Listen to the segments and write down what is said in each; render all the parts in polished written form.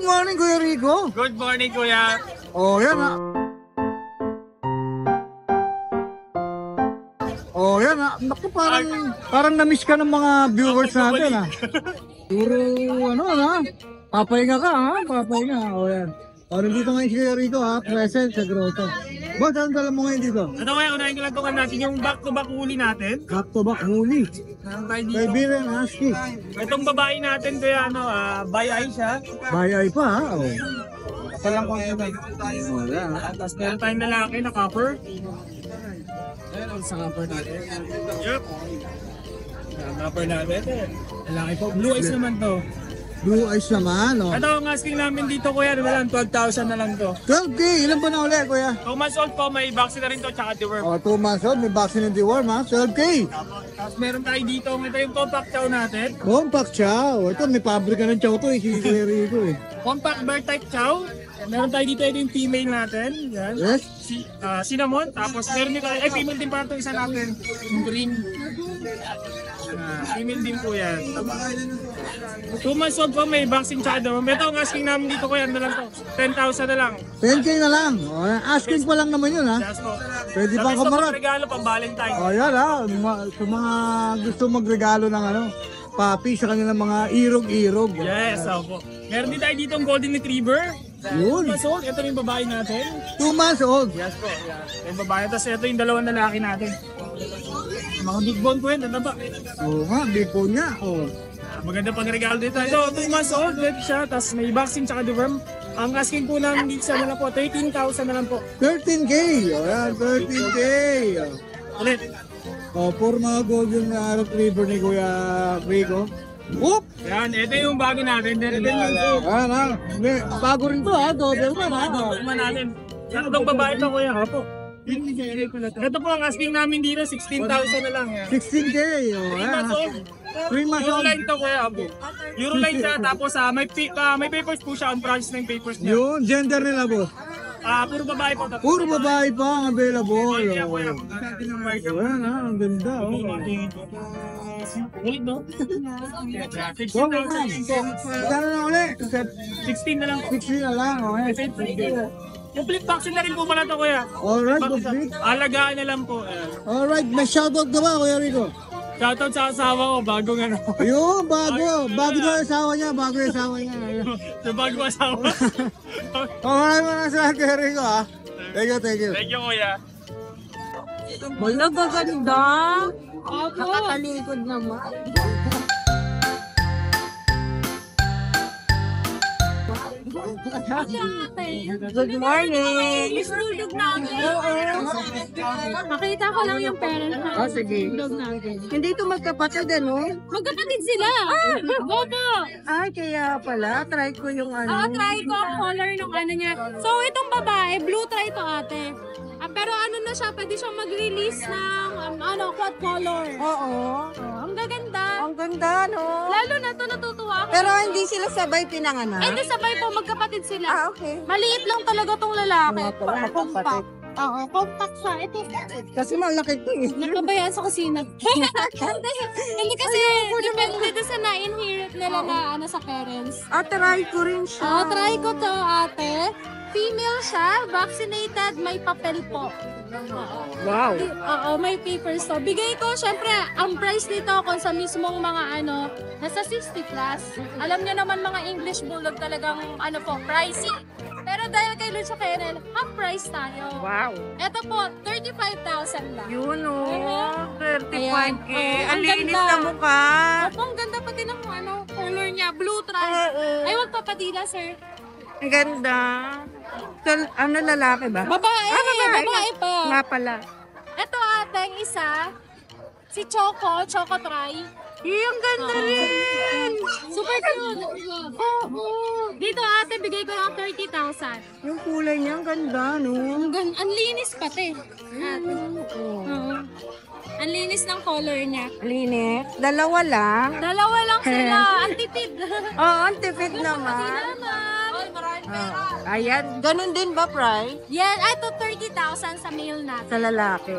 Good morning, Kuya Rico. Good morning, Kuya. Oh, yan ha. Oh, yan ha. Naku, parang na-miss ka ng mga viewers natin ha. Puro, ano ha. Papahinga ka ha. Papahinga. Oh, yan. Oh, nandito ngayon si Kuya Rico ha. Present sa grotto. Boss, anong dala mo ngayon dito? Ito kaya, unahin ko lang tukan natin yung back-to-back huli natin. Back to back huli. Meron tayo dito. Siberian Husky. Itong babae natin, Kuya, bay-eye siya. Bayay pa ha. Oh. Palang ko ito. Wala ha. Tapos meron tayong lalaki na copper. Meron sa copper natin. Yup. Copper natin. Lalaki po. Blue eyes naman to. Blue eyes naman. Oh. Ito ang asking namin dito, Kuya, naman 12,000 na lang to. 12K. Ilan ba na uli, Kuya? 2 months old po, may vaccine na rin to, tsaka deworm. Oh, 2 months old. May vaccine and deworm ha. 12K. Tapos meron tayo dito, ito yung compact chow natin. Compact chow. Ito, may pabrika ng chow to eh. Si Kuya Rico eh. Compact bear type chow. Meron tayo dito, ito yung female natin. Yan. Yes? Cinnamon. Tapos meron dito, female din pa ito isa natin. Yung green. Female din po yan. 2 months old po, may vaccine tsaka deworm. Ito ang asking namin dito, Kuya, ano lang to? 10,000 na lang. 10K na lang. Oh, asking pa lang naman yun ha. Yes po. Pwede pang Tapos kamarat. ito regalo pang Valentine. Oh, yan ha. Sa mga gusto magregalo ng ano, papi sa kanilang mga irog-irog. Yes, opo. Meron din tayo dito ang golden retriever. Yun. 2 months old. Ito yung babae natin. 2 months old. Yes po. Yan. Yung babae. Tapos ito yung dalawang lalaki natin. Mga big bone po yan. Ano ba? Oo nga, big bone nga. Oh. Maganda pang regalo dito. Ito, 2 months old. Red siya. Tapos may vaccine tsaka deworm. Ang asking po namin dito sa na lang po, 13,000 na lang po. 13K. Oh, yan, 13K. Ulit. Oh, for mga golden retriever ni Kuya Rico. Whoop! Yan. Ito yung bago natin. Yan ha. Bago rin to ha. Doberman ha. Doberman natin. Itong babae ito, Kuya. Opo. Ito po ang asking namin dito, 16,000 na lang. Yan. 16K. Oh, 3 yan. months old. 3 months old. Euroline to, Kuya. Opo. Euroline siya. Tapos may papers po siya. On process na yung papers niya. Yun, gender nila po. Puro babae po. Puro babae pa ang available. Kuya, Oh. Kuya. Natin ang market. Ayan ha, ang ganda. Oh. Wait, no? Go, go, go. Magkano na uli? 16 na lang. 60 na lang. Okay. Complete vaccine na rin po pala to, Kuya. Alright, complete. Alagaan na lang po. Alright, may shoutout ka ba, Kuya Rico? Shoutout sa asawa ko, bagong ano. Ayun, bago. Bago na yung asawa niya. Bago yung asawa niya. Sa bagong asawa. Maraming mga salamat, Kuya Rico ha. Thank you, thank you. Thank you, Kuya. Wala gaganda. Nakatalikod naman. Good morning. Isnulog namin. Makita ko lang yung parents na. Oh, sige. Isnulog namin. Hindi ito magkapatid, ano? Magkapatid sila. Bobo. Ay, kaya pala. Try ko yung ano. Try ko ang color ng ano niya. So, itong babae, blue try to ate. Pero ano na siya, pwede siyang mag-release ng quad color. Oo. Ang gaganda. Ang ganda, no? Lalo na to natutuwa ako. Pero hindi sila sabay pinanganak. Hindi sabay po, magkapatid sila. Ah, okay. Maliit lang talaga tong lalaki. Mga pala, magkapatid. Oo, compact siya. Ito. Kasi malaki ito eh. Nakabayaan sa kusina. Hindi kasi depende sa na-inherit nila na sa parents. Try ko rin siya. Try ko to, ate. Female siya, vaccinated, may papel po. Wow. Oo, may papers to. Bigay ko, syempre, ang price nito kung sa mismong mga nasa 60 plus. Alam nyo naman mga English Bulldog talagang pricey. Pero dahil kay Lucha Kennel, half price tayo. Wow. Ito po, 35,000 lang. Yun o. 35K. Ayan. Ang Ang linis ganda. na mukha. Opo, ang ganda pati ng color niya, blue tri. Ay, wag papadila, sir. Ang ganda. So, ano lalaki ba? Babae, babae pa. Nga pala. Ito ating isa, si Choco Try. Ang ganda rin. Super cute. Dito ate, bigay ko lang 30,000. Yung kulay niya, ang ganda, no? Ang linis pati. Ate. Oo. Ang linis ng color niya. Linis. Dalawa lang. Dalawa lang sila. Ang tipid. Oo, ang tipid naman. Salamat. Ayan, ganun din ba, price? Yan, ito 30,000 sa male natin. Sa lalaki.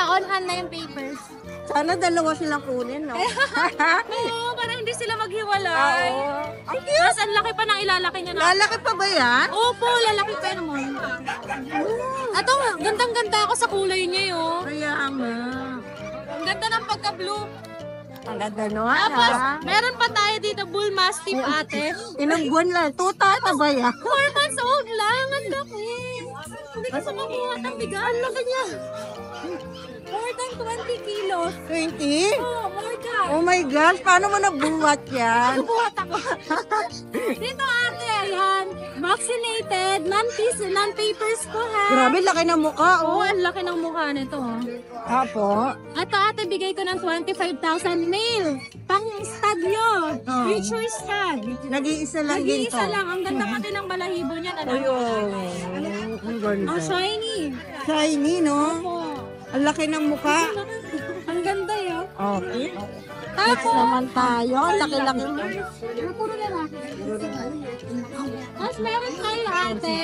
On hand na yung papers. Sana dalawa silang kunin, no? Oo, parang hindi sila maghiwalay. Ang Tapos ang laki pa ng ilalaki niya na. Lalaki pa ba yan? Opo, lalaki pa naman. Ato, gandang-ganda ako sa kulay niya yun. Kaya nga. Ang ganda ng pagka-blue. Ang ganda no, Tapos, ha? meron pa tayo dito, bull mastiff ate. Ilang buwan lang. Tuta na ba yan? 4 months old lang, ang laki. Hindi ko sa mabuhat ang bigat. Ang laki niya. More than 20 kilos. 20? Oh, more than. Oh my gosh, paano mo nabuhat yan? Nabuhat ako. Dito ate, ayan. Vaccinated, non-papers ko ha. Grabe, laki ng mukha, Oo, oh. ang laki ng mukha nito. Apo. Ito ate, bigay ko ng 25,000 male. Pang stud yun. Oh. Future stud. Nag-iisa lang din to. Nag-iisa lang. Ang ganda pati ng balahibo niya. Ano? Ang ganda. Ang shiny. Shiny, no? Opo. Ang laki ng mukha. Ang ganda yun. Okay. Next naman tayo. Ang laki-laki. Puro lalaki. Tapos meron tayo ate.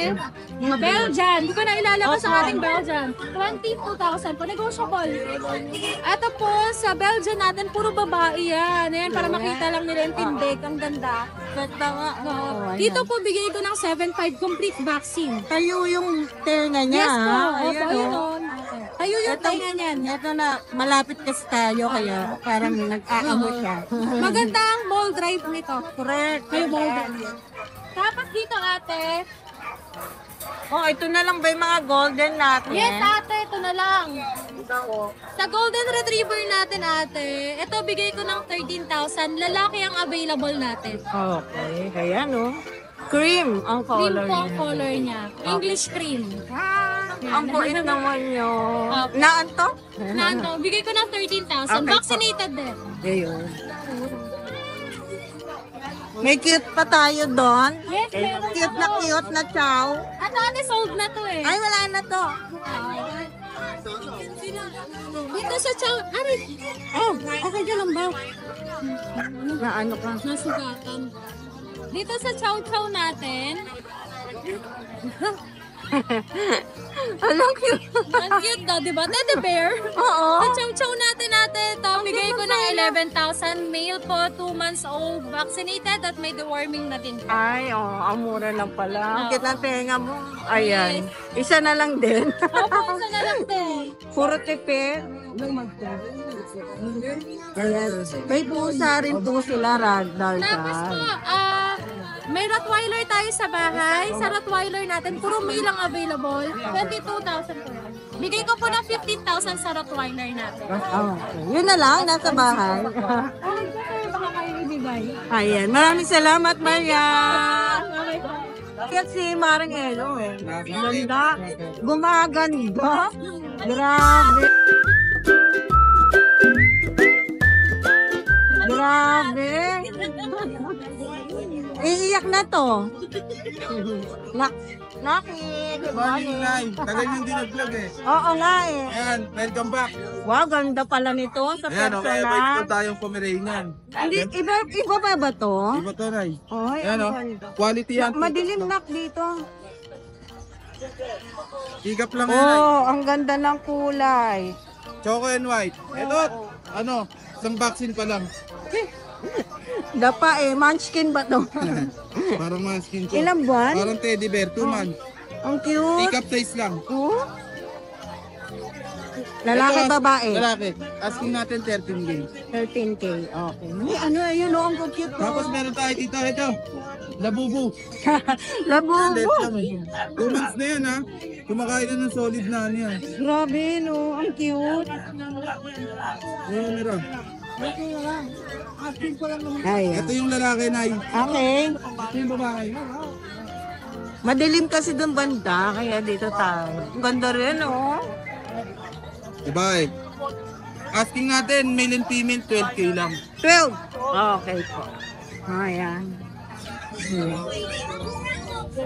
Belgian. Hindi ko na ilalabas ang ating Belgian. 22,000 po. Negotiable. Ito po, sa Belgian natin, puro babae yan. Ayan, para makita lang nila yung tindig. Ang ganda. Ganda nga. No. Dito po, bigay ko ng 7.5 complete vaccine. Tayo yung tenga niya. Yes po. ha? Opo, Ayan, oh. yun. Tayo yung tainga niyan. Ito na, malapit kasi tayo, kaya parang nag-aamo siya. Maganda ang mold drive nito. Correct. May mold drive. Tapos dito ate, Oh, ito na lang ba yung mga golden natin? yes ate, ito na lang. Sa golden retriever natin ate, ito bigay ko ng 13,000. Lalaki ang available natin. Okay, kaya no. Cream ang Cream color po ang niya. color niya. English cream. Ang buit naman yun. Opo. Naan to? Nando, bigay ko ng 13,000. Okay. Vaccinated din. Ayun. May cute pa tayo doon. Yes, meron Cute na chow. At ate, sold na to eh. Ay, wala na to. Dito sa chow, ari, Oh, okay ka lang ba? Na ano ka? nasugatan. Dito sa chow chow natin, Alam cute. ang cute daw, di ba? Teddy bear. Oo. Sa chow chow natin ito, bigay ko ng 11,000. Male po, 2 months old, vaccinated at may deworming na din. Ay, oh, ang mura lang pala. Ang Oo. cute ng tenga mo. Ayan. Isa na lang din. Opo, isa na lang din. Puro tipid. Ayan. May pusa rin po sila, ragdoll. Tapos po, may Rottweiler tayo sa bahay. Sa Rottweiler natin, puro male ang available. 22,000 po yan. Bigay ko po ng 15,000 sa Rottweiler natin. Oh, yun na lang, nasa bahay. Ay, baka kayo ibigay. Ayan. Maraming salamat, Maria. Okay po. Kaya si Maring Elo, eh. Ganda. Gumaganda. Grabe. Grabe. Iiyak na to. Naki, good morning. Tagal yung dinag-vlog eh. Oo nga eh. Ayan, welcome back. Wow, ganda pala nito sa Ayan, okay, may ito personal. tayong Pomeranian. Hindi, iba ba to? Iba to, Nay. Oh, Ayan, oh. Quality yan. Madilim nak dito. Higap lang yan, Nay. Oh, ang ganda ng kulay. Choco and white. Ito, ano, isang vaccine pa lang. Dapa eh, munchkin ba to? Parang mga skin ko. Ilang buwan? Parang teddy bear, 2 months. Ang cute. Pick-up size lang. Oh. Lalaki, Ito, babae. Lalaki. Asking natin 13K. 13K. Okay. May ano, ayun oh, ang cute oh. Tapos meron tayo dito, ito. Labubu. Labubo. 2 months na yan, ha. Kumakain na ng solid na ano yan. Grabe no, ang cute. Ayan, meron. Ay. Ito yung lalaki, Nay. Okay. Ito yung babae. Madilim kasi doon banda, kaya dito tayo. Ang ganda rin oh. Diba eh? Asking natin, male and female, 12K lang. 12. Okay po. Ayan.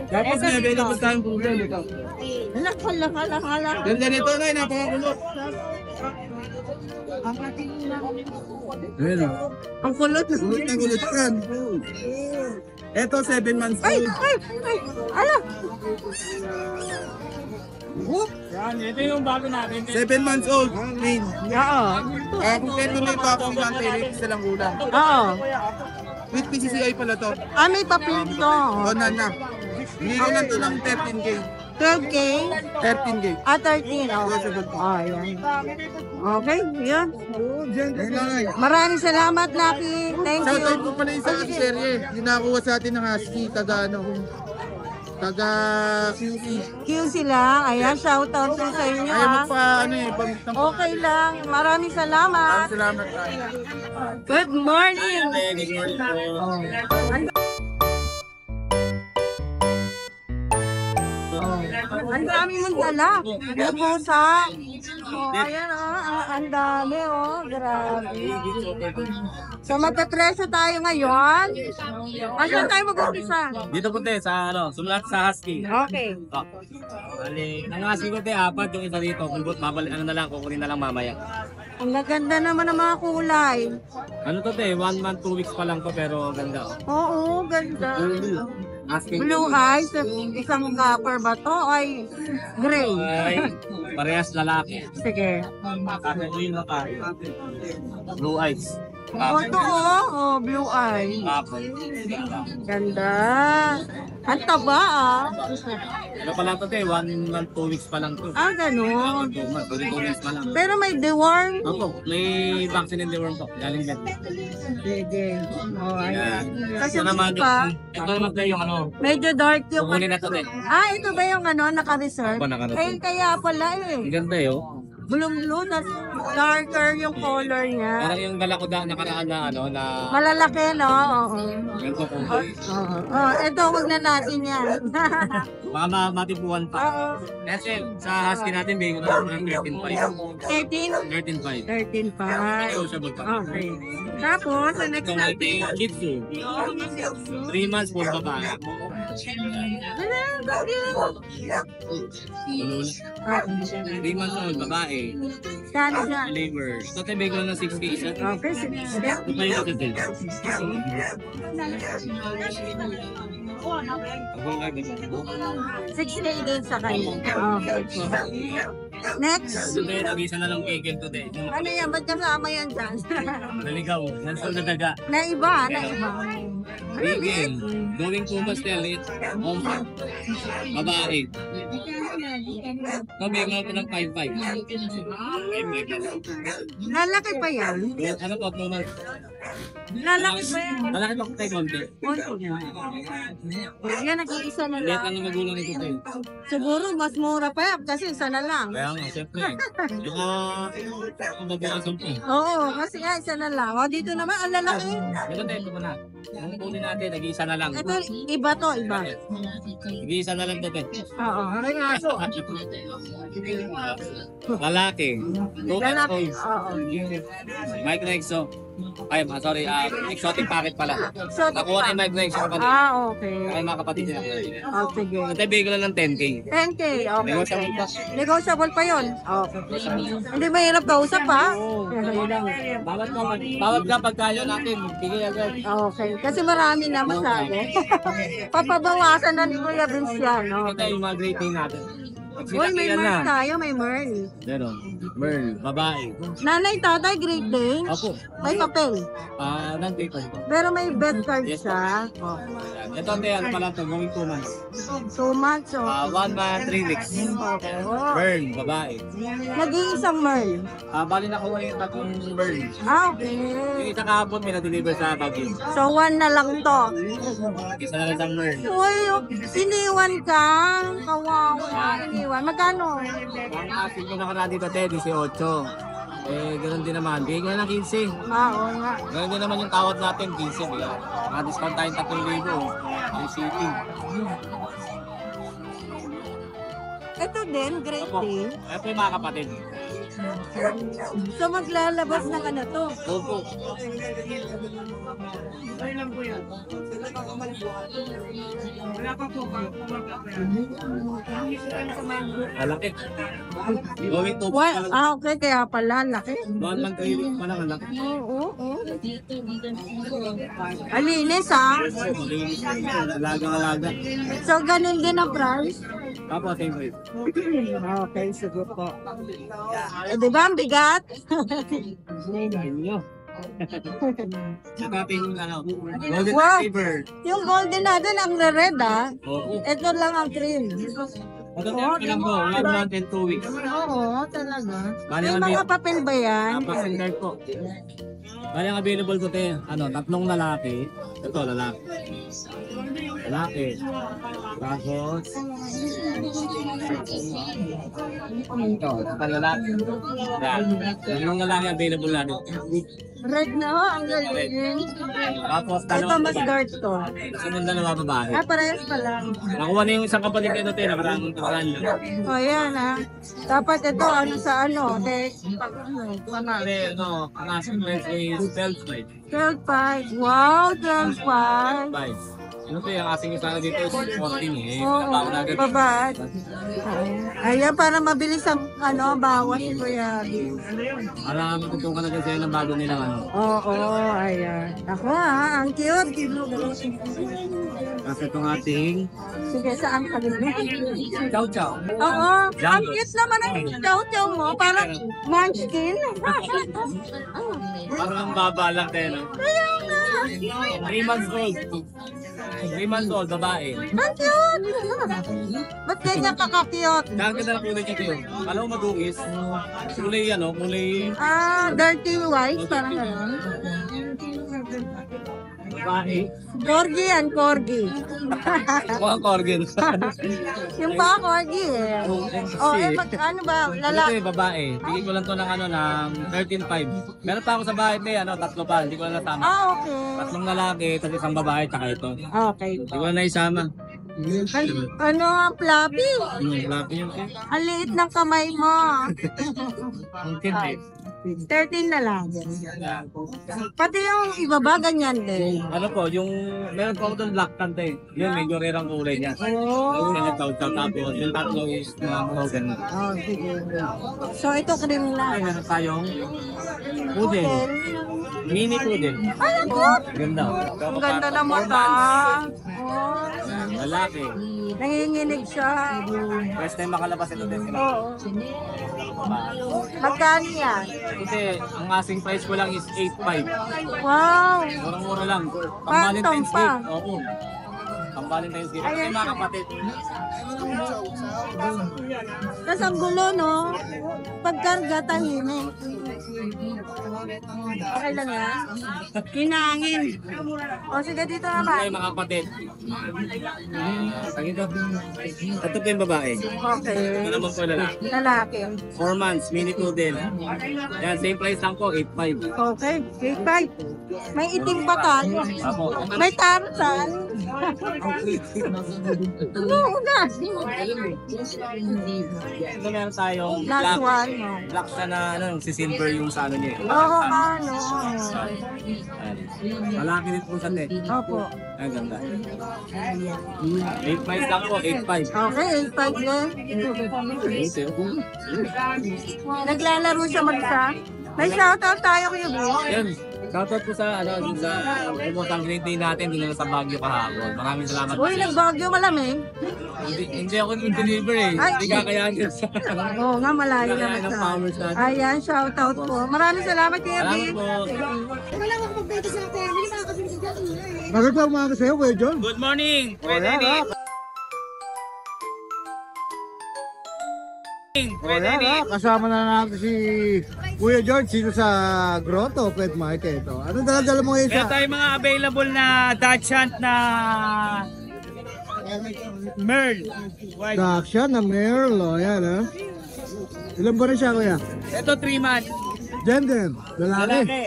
Tapos may available tayong Google. Ito. Hala. Ganda nito, Nay. Napakakulot. Ayan o. Ang kulot. Gulot na gulot yan. Ito, 7 months Ay! old. Ala! Yan, ito yung bago natin. 7 months old. Clean. Oo. Kompleto na yung vaccine natin. Isa lang ulang. Oo. With PCCI pala to. Ah, may papel to. Donan na. Hindi ko lang ito ng 13K. 12K? 13K. Ah, 13. Oh, yan. Okay, yun. Maraming salamat, Lucky. Thank you. Shoutout po pala yung sa serye. Yung nakakuha sa atin ng husky. Taga QC. QC lang. Ayan, shoutout po sa inyo, Ayaw mo ha. pa Okay lang. Maraming salamat. Salamat tayo. Good morning. Good morning po. Ang dami mong dala. Ang pusa. Oh, ayan ang dami grabe. So magka-treso tayo ngayon. Saan tayo mag-umpisa? Dito po te, sa sulat sa husky. Okay. Bali, ang husky ko te, 4 yung isa dito. Kulbot, babalik na lang, kukunin na lang mamaya. Ang gaganda naman ng mga kulay. Ano to te, 1 month, 2 weeks pa lang to, pero ganda. Oo, ganda. Husky. Blue eyes, isang copper ba to? Ay, gray. Ay, parehas lalaki. Sige. Kakatuloy na ka. Blue eyes. Oh, ito blue eye. Ganda. Ang taba Ano pa lang to te, 1 month, 2 weeks pa lang to. Ganun. 2 months, 2 weeks pa lang. Pero may deworm. Opo, may vaccine in the worm to. Galing yan. Sige. Oh, ayan. Kasi Ito naman, pa, ito naman te yung medyo dark yung... kukunin na to te. Ito ba yung naka-reserve? Opo, naka-reserve. Kaya pala Ang ganda eh, oh. Blue, darker yung color niya. Parang yung dala ko nakaraan na na Malalaki, no? Oo. ganito po. Ito, wag na natin yan. Baka matipuan pa. Oo. Kasi sa husky natin, bigyan ko na ng 13.5. 13? 13.5. 13 pa. Negotiable pa. Okay. Tapos, ang next Ito natin. natin, Shih Tzu. 3 months po babae. Ulul. 3 months old, babae. Kano siya? Labor. Ito tayo bigyan ko ng 6K isa. Okay, sige. Ito pa yung natin. Ako lang dito. 6K din sa kanya. Okay po. Next. Ito tayo, nag-isa na lang kigil to day. Ano yan? Ba't kasama yan dyan? Naligaw. Nansol na daga. Naiba, naiba. Bigil. Going to Mastel. Babae. Ito bigyan ko ng 5.5. Lalaki pa yan? Ano po, 2 months? Lalaki pa yan? Malaki pa tayo konti. Yan, nag-iisa na Lihat lang. lang ng magulang nito tayo. Siguro, mas mura pa yan kasi isa na lang. Kaya nga, siyempre. Ang babawasan po. Oo, kasi nga isa na lang. O, dito naman, ang lalaki. Ito tayo, ito na. Ang kunin natin, nag-iisa na lang. Ito, iba to, iba. Nag-iisa na lang ito, te. Oo, haring aso. Lalaki. Lalaki. Oo. Mike Nexo. Ay, sorry, exotic packet pala. So, Nakuha ni Mike Nexo kapatid. okay. Ay, mga kapatid nila. Oh, sige. Ate, bigay ko lang ng 10K. 10K, okay. Negotiable pa. Negotiable pa yun? Okay. Hindi mahirap kausap, ha? Bawat ka pagkayo natin, bigay agad. Okay. Kasi marami na masyado. Papabawasan na ni Kuya Vince yan, no? Ito yung mga greeting natin. Uy, may Merl tayo, may Merl. Meron. Merl, babae. Nanay, tatay, Great Dane. Ako. May papel. Nandito. Pero may bed card Yes, siya. Ito, ate, ano pala ito, going 2 months. 2 months, 1 month, 3 weeks. Okay. Oh. Merl, babae. Nag-iisang Merl. Bali nakuha yung tatlong Merl. Okay. Yung isa kahapon, may na-deliver sa Baguio. So, 1 na lang to. Isa na lang sa Merl. Uy, iniwan ka. Kawawa. Iniwan. Magkano? Ang asin ko nakaraan dito, te, 18. Ganun din naman. Bigay ko na ng 15. Oo nga. Ganun din naman yung tawad natin, 15. Discount tayong 3,000. Ang city. Ito din, Great Dane. Ito yung mga kapatid. So maglalabas ng ano to? Opo. Malaki. Going to Okay, kaya pala, laki. 1 month 3 weeks pa lang ang laki. Oo. Alinis ha. Alaga-alaga. So ganun din ang price. Tapos same rate. Okay, sige po. Di ba ang bigat? Inyo. Saka ating golden Wow. retriever. Yung golden natin ang red ha. Oo. Ito lang ang cream. Ito lang po, 1 month and 2 weeks. Oo, talaga. Bali May ang mga papel ba yan? standard po. Bali ang available ko tayo, tatlong lalaki. Ito, lalaki. Lalaki. Tapos, ito, lalaki. Yan. Tatlong lalaki available natin. Red na ho, ang galing. Tapos, Ito mas dark to. sunod dalawa babae. Parehas pa lang. Nakuha na yung isang kapatid ko ito, nakarang O yan ha. Dapat ito ano sa ano. ang asking price is 12.5. 12.5. Wow, 12.5. 5. Ano po yung asking isa dito is 14 eh. Oo, Bago na agad. babad. Ayan, para mabilis ang ano, bawas ko yan. Para matutukan na kasi ng bago nilang ano. Oo, ayan. Ako ha, ang cute. Kasi itong ating Sige, saan ka din? chow chow. Oo, ang cute naman ang chow-chow mo. Parang munchkin. Parang baba lang tayo. No? Kaya nga. 3 months old. 3 months old, babae. Ang cute. Ba't ganyan ka-cute? Kaganda na kulay niya kayo. Alam mo madungis. Kulay kulay Dirty white, parang gano'n. babae. Corgi yan, corgi. Mukhang corgin. Yung pa corgi eh. Ano ba, Ito lalaki? eh, babae. Bigay ko lang to ng ng 13.5. Meron pa ako sa bahay may tatlo pa. Hindi ko lang nasama. Okay. Tatlong lalaki, tapos isang babae, tsaka ito. Okay. Hindi ko lang naisama. Ano ang fluffy? Lapi yung kaya. Ang liit ng kamay mo. Ang kindi. 13 na lang. Pati yung iba ba, ganyan din. Ano po, yung meron po ako doon black tante. Yun, medyo rare ang kulay niya. Oh. Yung tapos yung tatlo is frozen. Oh, sige. So, ito cream Ay, na. meron tayong poodle. Mini poodle. Ay, ang cute. Ganda. Ang ganda na mata. Oh. Lalaki. Nanginginig siya. First time makalabas ito din sila. Oo. Magkano yan? Kasi ang asking price ko lang is 8.5. Wow! Murang-mura lang. Pang Phantom Valentine's pa. gift. Oo. Pang Valentine's gift. Kasi Ayan mga siya. kapatid. Tapos ang gulo, no? Pagkarga, tahimik. Okay lang yan? Kinangin. O sige, dito Ay, naman. mga kapatid. Ito. Ito po yung babae. Okay. Ito naman po lalaki. Lalaki. 4 months, mini poodle. Yan, same price lang po, 8.5. Okay. Take five. May itim pa tayo. Apo. May tarzan. Oo na. Ito meron tayong Last black. one. no? Black siya na si silver yung sa ano niya. Oo, ano. Ayan. Malaki din po sa net. Opo. Ang ganda. 8.5 lang po, 8.5. Okay, 8-5 din. Naglalaro siya mag-isa. May shoutout tayo kuya Bo. Yan. Shoutout po sa pumutang grade day natin doon na sa Baguio kahapon. Maraming salamat. Uy, nagbagyo malamig. Hindi ako nag-deliver eh. Ay. Hindi kakayanin sa Oo nga, malayo naman ng sa... powers natin. Ayan, shoutout po. Maraming salamat kuya B. Salamat po. Magandang umaga sa'yo, Kuya John. Good morning. Ayan, ha. Ayan, ha. Kasama na natin si Kuya George dito sa Grotto Pet Market. O, ano dala-dala mo ngayon Meron sa... tayong mga available na Dutch Hunt na Merl. White. Daksha na Merl. O, ayan, ha. Ilan ba rin siya, Kuya? Ito 3 months. Gender. Lalaki. Lalaki.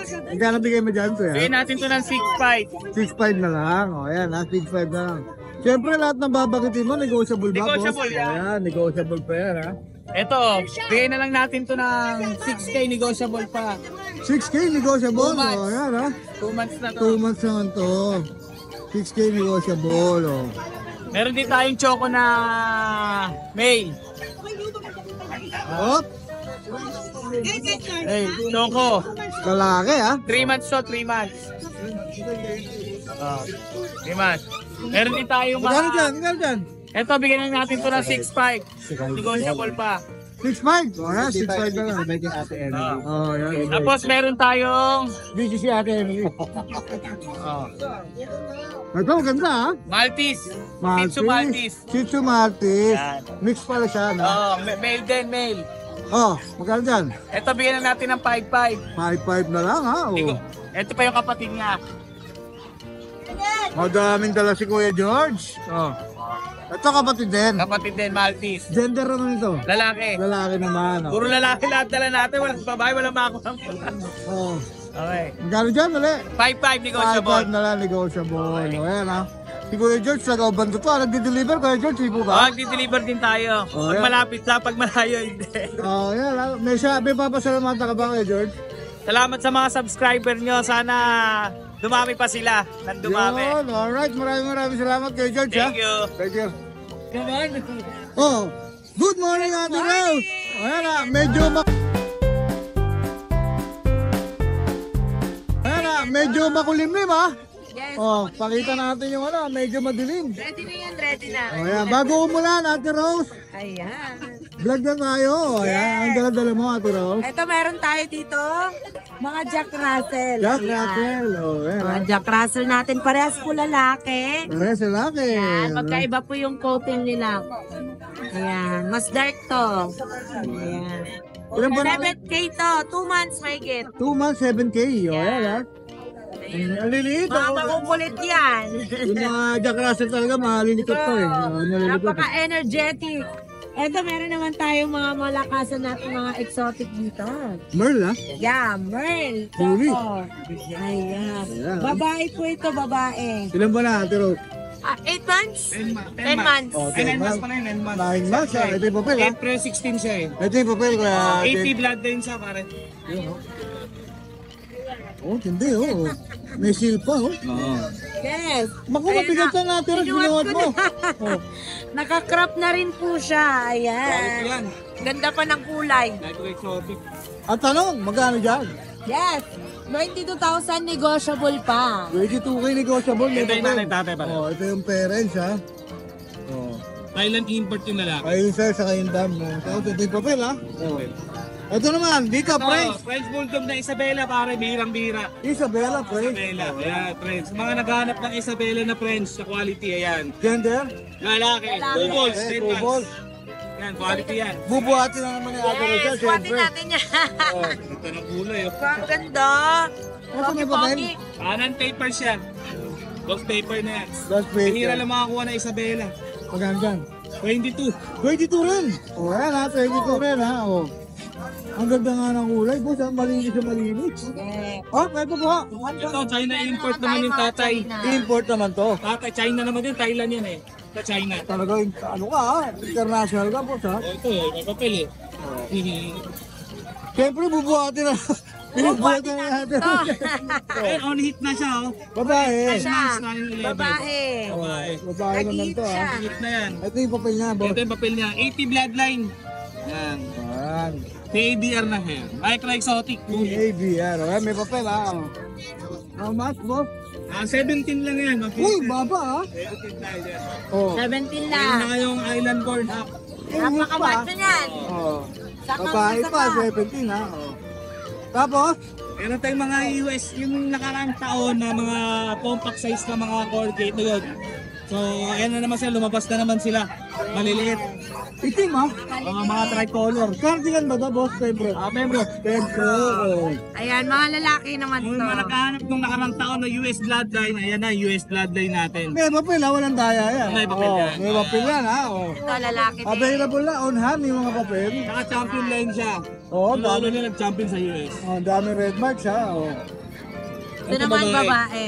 Hindi ka bigay mo dyan, Kuya. Bigyan natin to ng 6.5. 6.5 na lang. O, ayan, ha. 6.5 na lang. Siyempre, lahat ng babagitin mo, negotiable ba, boss? Negotiable yan. Ayan, negotiable pa yan, ha. Ito, bigay na lang natin to ng 6K negotiable pa. 6K negotiable. 2 months. Oh, yan ha. 2 months na to. 2 months naman to. 6K negotiable. Oh. Meron din tayong choco na male. Hop. Hey, choco. Lalaki ha. 3 months to, 3 months. 3 months. Meron din tayong Magkano mga... dyan? Magkano dyan? Ito, bigyan lang natin to ng 6.5. Negotiable pa. 6.5. Oh, yan. 6.5 na lang. Ah. Oh, yan. Tapos meron tayong Busy si Ate Emily. Ito, maganda ha. Maltese. Shih Tzu Maltese. Shih Tzu Maltese. Yan. Mix pala siya, no? Male din, male. Oh, magkano dyan? Ito, bigyan na natin ng 5.5. 5.5 na lang ha. Oh. Ito pa yung kapatid niya. Madaming dala si Kuya George. Oh. Ito kapatid din. Kapatid din, Maltese. Gender ano nito? Lalaki. Lalaki naman. Oh. Puro lalaki lahat dala natin. Walang babae, walang makuha. Oh. Okay. Magkano dyan, dali? 5.5 negotiable. 5.5 na lang, negotiable. Oh, ayan ha. Si Kuya George, nag-oban to. Nagdi-deliver, Kuya George, hindi po Oh, ba? di-deliver din tayo. Oh, Pag yan. malapit lang, pag malayo, hindi. Oh, yan ha. May papasalamatan ka ba, Kuya George? Salamat sa mga subscriber nyo. Sana dumami pa sila. Nang dumami. Yun, alright. Maraming salamat, Kuya George ha. Thank you. Thank you. Come on. Oh, good morning, Ate Rose. Ayan na, medyo makulimlim ha. Yes. Oh, pakita natin yung ano, medyo madilim. Ready na yan, ready na. Oh, ayan, bago umulan, Ate Rose. Ayan. Vlog na tayo. Oh, ayan, ang dala-dala mo, Ate Rose. Ito meron tayo dito, mga Jack Russell. Jack Ayan. Russell. Oh, ayan ha. Mga Jack Russell natin, parehas po lalaki. Pares sa laki. Ayan, magkaiba po yung coating nila. Ayan, mas dark to. Ayan. Ilan ba na? 7K to, 2 months may get. 2 months, 7K. Oh, ayan ha. Ang liliit. Mga Oh. makukulit yan. Yung mga Jack Russell talaga, malilikot to eh. Oh, nalilikot. Napaka-energetic. Ito, meron naman tayong mga malakasan natin mga exotic dito. Merl ha. Yeah, Merl. Puri. Choco. Ayan. Ayan. Babae po ito, babae. Ilan ba na, Ate Rose? 8 months? 10 10 months. Oh, Ay, 10 9 months months. pa na yun, 9 months. 9 months ha. Ito yung papel ha. April 16 siya eh. Ito yung papel kuya. 80 blood din siya pare. Oh, hindi oh. May seal pa oh. Yes. Maku, mabigat na natin ang Sinuot binuhat ko mo. na. Oh. Nakakrop na rin po siya. Ayan. Yan. Ganda pa ng kulay. Exotic. At tanong, magkano dyan? Yes. 22,000 negotiable pa. 22K negotiable. may Ito yung papel. nanay tatay pare. Oh, ito yung parents ha. Oh. Thailand import yung lalaki. Ayun sir, sa kayong dam mo. Tapos ito yung papel ha. Oh. Ito naman, dito, French. French Bulldog na Isabela pare, bihirang-bihira. Isabella, French. Isabela, ayan, French. Mga naghahanap ng Isabela na French sa quality, ayan. Gender? Lalaki, 2 balls, 10 2 balls. Yan, quality yan. Bubuhatin na naman ni Ate Rosel, Yes, pati siyempre. natin yan. Oh. Ito na kulay, oh. Ang ganda. Ito may papel. Kanan papers yan. Box paper na yan. That's great. Pinira lang makakuha ng Isabela. Magkano dyan? 22. 22 rin. O yan ha, 22 rin ha. O. Ang ganda nga ng kulay. Boss, ang malinis na malinis. Oh, pwede po. Ito, China import naman yung tatay. Import naman to. Tatay, China naman din, Thailand yan eh. Sa China. Talaga, ano ka ha? International ka boss ha? Ito eh, may papel eh. Siyempre, bubuhatin na. Binubuhatin na natin. Eh, on hit na siya oh. Babae. Siya. na yung 11. Babae. Babae. Babae naman Nag-hit to ha. siya. Hit na yan. Ito yung papel niya, boss. Ito yung papel niya. 80 bloodline. Yan. Ayan. PADR na yan. Micro exotic. ABR. Ayan, may papel ha. O. How much, boss? 17 lang yan. Uy, baba ha. 17 na yan. Oh. 17 Meron na. na kayong island board up. Napakamacho niyan. Oh. Sakang Babae isa pa, pa. 17 ha. Oh. Tapos, Meron tayong mga US, yung nakaraang taon na mga compact size na mga corrugate na yun. So, ayan na naman sila, lumabas na naman sila. Maliliit. itim ha. Mga tricolor. Cardigan ba ito, boss? Siyempre. Membro. Siyempre. Oh. Ayan, mga lalaki naman Yung to. mga nakahanap nung nakaraang taon na US bloodline, ayan na, US bloodline natin. May papel ha, walang daya yan. May papel Oh, yan. may papel yan ha. Oh. Ito, lalaki din. Available na on hand yung mga papel. Saka champion line siya. Oo, Yung dami. lolo niya nag-champion sa US. Oh, dami red marks ha. Oh. Ito naman babae.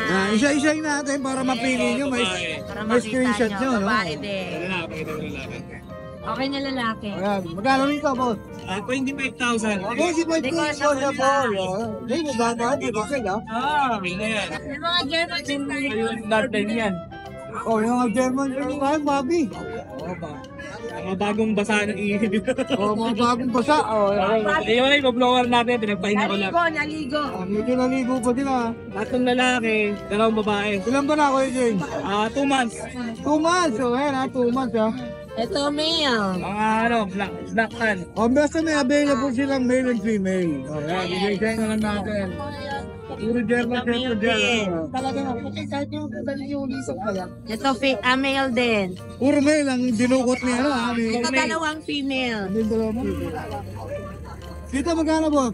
Isa-isahin natin para mapili nyo. May Para may makita screenshot nyo, nyo. No? babae din. Ayan na, pakita ko lalaki. Okay na lalaki. Ayan, magkano rito, boss? 25,000. Okay, si Boy negotiable. Hindi, magkano, di ba sila? Okay na yan. Yung mga German Shepherd. Ayun, natin yan. Oh, yung mga German Shepherd, Bobby. Mga bagong basa ng ihip. Oh, mga bagong basa. Oh, Ayun, i-blower natin. Pinagpahinga ko lang. Naligo. medyo naligo pa din ah. Tatlong lalaki, dalawang babae. Ilan ba na, Kuya James? 2 months. 2 months. So, ayan ha, 2 months ha. Ito, male. Mga black tan. Oh, basta may available silang male and female. Oh, ayan, bigay na lang natin. Puro German Shepherd dyan. Talaga nga, kahit yung lisok pa yan. Ito, male din. Puro male ang dinukot niya, ano ha? Ito, dalawang female. Dito magkano po?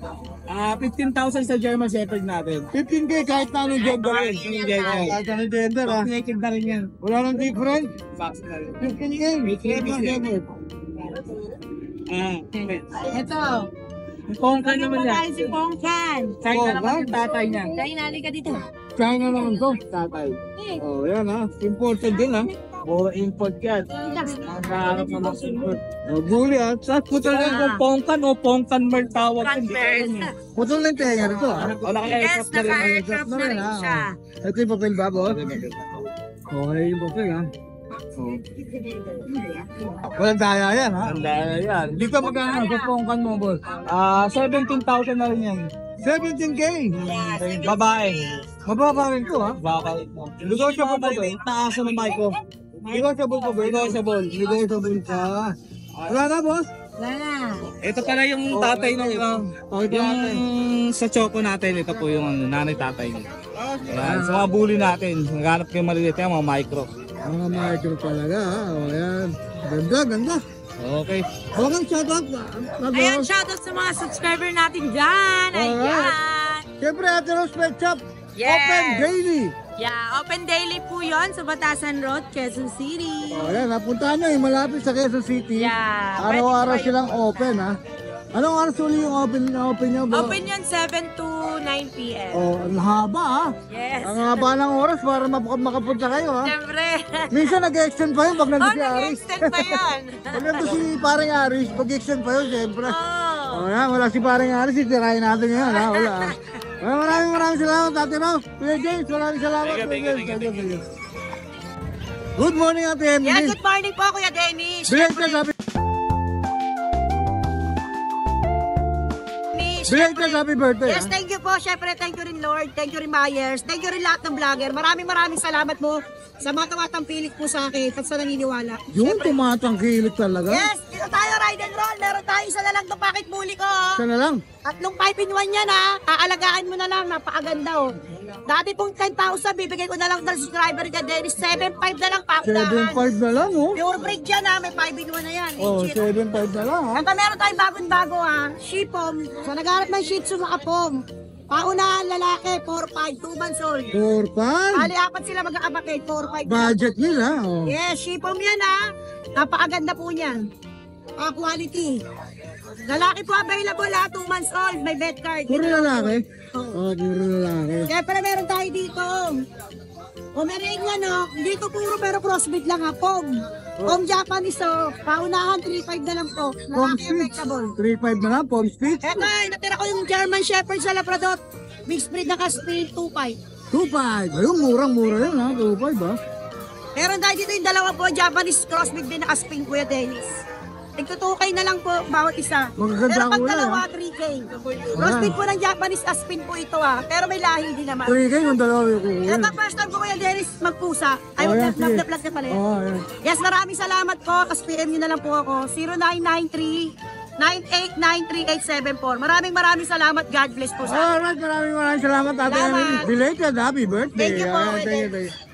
15,000 sa German Shepherd natin. 15K kahit na anong gender rin. Kahit anong gender ha. Naked na rin yan. Wala nang different. Box na rin. 15K, German Shepherd. Ito. Pongkan naman yan. Si Pongkan. China naman yung tatay niya. Kaya nali ka dito. China naman to, tatay. Oh, yan ha. Important din ha. O import yan. Ang kaharap na mga import. Oh, guli ha. Sa Putol lang kung pongkan o pongkan mer tawag. putol na yung tenga rito ha. Wala ka Yes, naka-aircraft na rin siya. Ito yung papel ba, boss? Okay, yung papel ha. Walang daya yan ha. Ang daya yan. Dito magkano sa pongkan mo, boss? 17,000 na rin yan. 17K. Babae. Mababa rin to ha. Babae. Negotiable pa ba? Taas ng mic ko. Negotiable pa ba? Negotiable. Negotiable pa. Wala na, boss? Wala na. Ito pala yung tatay ng yung sa choco natin. Ito po yung nanay tatay niya. Ayan, sa mga bully natin. Naghanap kayo maliliit yan, mga micro. Mga micro talaga ha. O, ayan. Ganda, ganda. Okay. Walang shoutout. Ayan, shoutout sa mga subscriber natin dyan. Ayan. Siyempre, Ate Rose Pet Shop. Yes. Open daily. Yeah, open daily po yon sa Batasan Road, Quezon City. O, ayan. Napuntahan nyo yung malapit sa Quezon City. Yeah. Araw-araw pwede po silang open ha. Anong oras uli yung open nyo ba? Open yun 7 to 9 p.m. Oh, ang haba ha. Yes. Ang haba ng oras para makapunta kayo ha. Siyempre. Minsan nag-extend pa yun pag nandun si Aris. nag-extend pa yun. Pag nandun si paring Aris, pag-extend pa yun siyempre. Oh. Oh, yan, wala si paring Aris, itirahin natin ngayon ha. Wala ha. Maraming salamat, Ate Rose. Kuya James, maraming salamat. Thank you. Good morning, Ate Emily. Yeah, good morning po, Kuya Dennis. Belated happy birthday. Yes, thank you po. Siyempre, thank you rin Lord. Thank you rin Myers. Thank you rin lahat ng vlogger. Maraming salamat po sa mga tumatangkilik po sa akin at sa naniniwala. Yung tumatangkilik talaga. Yes, dito tayo ride and roll. Meron tayo isa na lang itong packet muli ko. Isa na lang. Tatlong 5-in-1 yan ha. Aalagaan mo na lang. Napakaganda oh. Dati pong 10,000, bibigay ko na lang ng subscriber ka Dennis. 7.5 na lang pakudahan. 7.5 na lang oh. Pure break dyan ha. May 5-in-1 na yan. Oh, Legit. 7.5 na lang ha. At meron tayong bagong-bago ha. Shih-Pom. Sa nagharap ng Shih Tzu Makapom. Paunahan lalaki, 4-5, 2 months old. 4-5. Ali, apat sila magkakapatid, 4-5. Budget nila oh. Yes, Shih-Pom yan ha. Napakaganda po niyan. Quality. Lalaki po available ha, 2 months old, may vet card. Puro lalaki. Oh, puro lalaki. Kaya pala meron tayo dito. O meron yan no, dito puro pero crossbreed lang ha, Pom. Pom Japanese oh, paunahan 3.5 na lang po. Pom Lalaki Spitz. available. 3.5 na lang, Pom Spitz. Eto, natira ko yung German Shepherd sa Labrador. Mixed breed na Caspin, 2.5. 2.5. Ayun, murang-mura yun ha. 2.5 ha. Meron tayo dito yung dalawa po, Japanese crossbreed din na Caspin, Kuya Dennis. Tigtutukay na lang po bawat isa. Magaganda Pero pag kulay, dalawa, 3K. Crossbreed po ng Japanese Aspin po ito ha. Pero may lahi din naman. 3K yung dalawa yung kukuha. Ito first time ko Kuya Dennis magpusa. Ay, Oh, yan, sige. mag-vlog na pala yan. Oh, yan. Yes, maraming salamat po. Kasi PM nyo na lang po ako. 0993-9893874. Maraming salamat. God bless po sa Alright, maraming salamat Ate Salamat. Emily. Belated happy birthday. Thank you po, Ayan, Kuya thank you.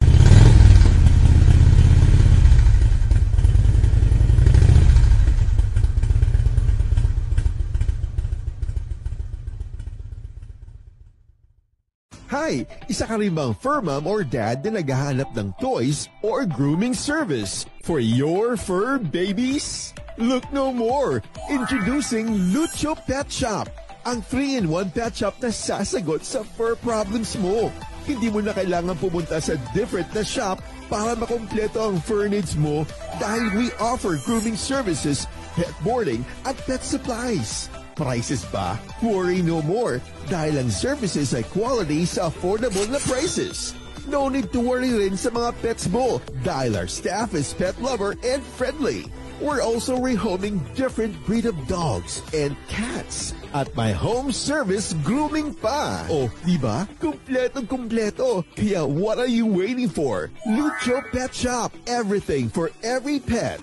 Hi! Isa ka rin bang fur mom or dad na naghahanap ng toys or grooming service for your fur babies? Look no more! Introducing Lucho Pet Shop, ang 3-in-1 pet shop na sasagot sa fur problems mo. Hindi mo na kailangan pumunta sa different na shop para makumpleto ang fur needs mo dahil we offer grooming services, pet boarding at pet supplies. Prices ba? Worry no more dahil ang services ay quality sa affordable na prices. No need to worry rin sa mga pets mo dahil our staff is pet lover and friendly. We're also rehoming different breed of dogs and cats at my home service grooming pa. Oh, diba? Kumpletong-kumpleto. Kaya what are you waiting for? Lucho Pet Shop. Everything for every pet.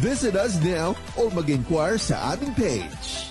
Visit us now or mag-inquire sa aming page.